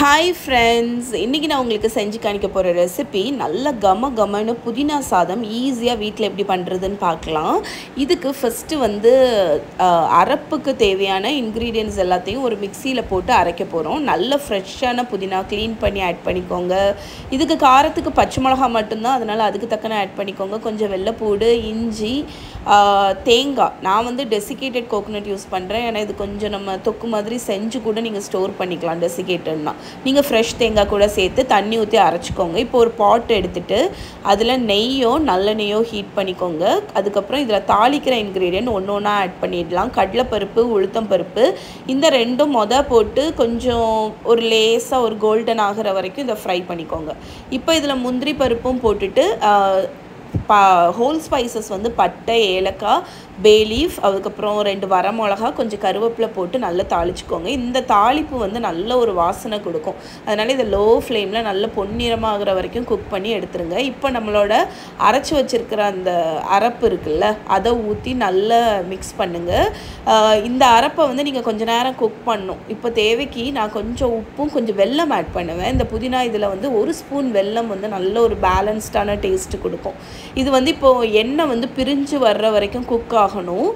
Hi friends, இன்னைக்கு நான் உங்களுக்கு செஞ்சு காணிக்க போற ரெசிபி நல்ல கமகமன்னு புதினா சாதம் ஈஸியா வீட்ல எப்படி பண்றதுன்னு பார்க்கலாம். இதுக்கு ஃபர்ஸ்ட் வந்து அரப்புக்கு தேவையான இன்கிரிடியன்ட்ஸ் எல்லாத்தையும் ஒரு மிக்ஸில போட்டு அரைக்க போறோம். நல்ல ஃப்ரெஷ்ஷான புதினா க்ளீன் பண்ணி ஆட் பண்ணிக்கோங்க. இதுக்கு காரத்துக்கு பச்சை மிளகாய் மட்டும் தான், அதனால அதுக்கு தக்கன ஆட் பண்ணிக்கோங்க. கொஞ்சம் வெள்ளைப்பூடு, இஞ்சி, தேங்காய். நான் வந்து டெசிகேட்டட் கோகனட் யூஸ் பண்றேன். ஏன்னா இது கொஞ்சம் நம்ம தொக்கு மாதிரி செஞ்சு கூட நீங்க ஸ்டோர் பண்ணிக்கலாம் டெசிகேட்டட்னா. நீங்கள் ஃப்ரெஷ் தேங்காய் கூட சேர்த்து தண்ணி ஊற்றி அரைச்சிக்கோங்க. இப்போ ஒரு பாட் எடுத்துகிட்டு அதில் நெய்யோ நல்லெண்ணெய்யோ ஹீட் பண்ணிக்கோங்க. அதுக்கப்புறம் இதில் தாளிக்கிற இன்க்ரீடியன்ட் ஒன்று ஒன்றா ஆட் பண்ணிடலாம். கடலைப்பருப்பு, உளுத்தம் பருப்பு, இந்த ரெண்டும் போட்டு கொஞ்சம் ஒரு லேசாக ஒரு கோல்டன் ஆகிற வரைக்கும் இதை ஃப்ரை பண்ணிக்கோங்க. இப்போ இதில் முந்திரி பருப்பும் போட்டுட்டு ஹோல் ஸ்பைசஸ் வந்து பட்டை, ஏலக்காய், பே லீஃப், அதுக்கப்புறம் 2 வரமிளகா, கொஞ்சம் கருவேப்பிலை போட்டு நல்லா தாளிச்சுக்கோங்க. இந்த தாளிப்பு வந்து நல்ல ஒரு வாசனை கொடுக்கும். அதனால் இதை லோ ஃப்ளேமில் நல்ல பொன்னிறமாகிற வரைக்கும் குக் பண்ணி எடுத்துருங்க. இப்போ நம்மளோட அரைச்சி வச்சுருக்கிற அந்த அரப்பு இருக்குல்ல, அதை ஊற்றி நல்லா மிக்ஸ் பண்ணுங்கள். இந்த அரப்பை வந்து நீங்கள் கொஞ்சம் நேரம் குக் பண்ணணும். இப்போ தேவைக்கு நான் கொஞ்சம் உப்பும் கொஞ்சம் வெல்லம் ஆட் பண்ணுவேன். இந்த புதினா இதில் வந்து 1 ஸ்பூன் வெல்லம் வந்து நல்ல ஒரு பேலன்ஸ்டான டேஸ்ட்டு கொடுக்கும். இது வந்து இப்போது எண்ணெய் வந்து பிரிஞ்சு வர்ற வரைக்கும் குக் ஆகணும்.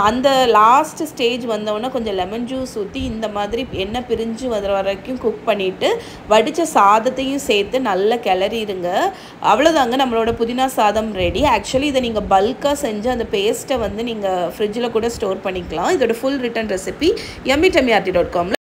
அந்த லாஸ்ட் ஸ்டேஜ் வந்தோடனே கொஞ்சம் லெமன் ஜூஸ் ஊற்றி இந்த மாதிரி எண்ணெய் பிரிஞ்சு வர்ற வரைக்கும் குக் பண்ணிவிட்டு வடித்த சாதத்தையும் சேர்த்து நல்லா கிளறிடுங்க. அவ்வளோதாங்க, நம்மளோட புதினா சாதம் ரெடி. ஆக்சுவலி இதை நீங்கள் பல்காக செஞ்சு அந்த பேஸ்ட்டை வந்து நீங்கள் ஃப்ரிட்ஜில் கூட ஸ்டோர் பண்ணிக்கலாம். இதோட ஃபுல் ரிட்டன் ரெசிபி yummy.com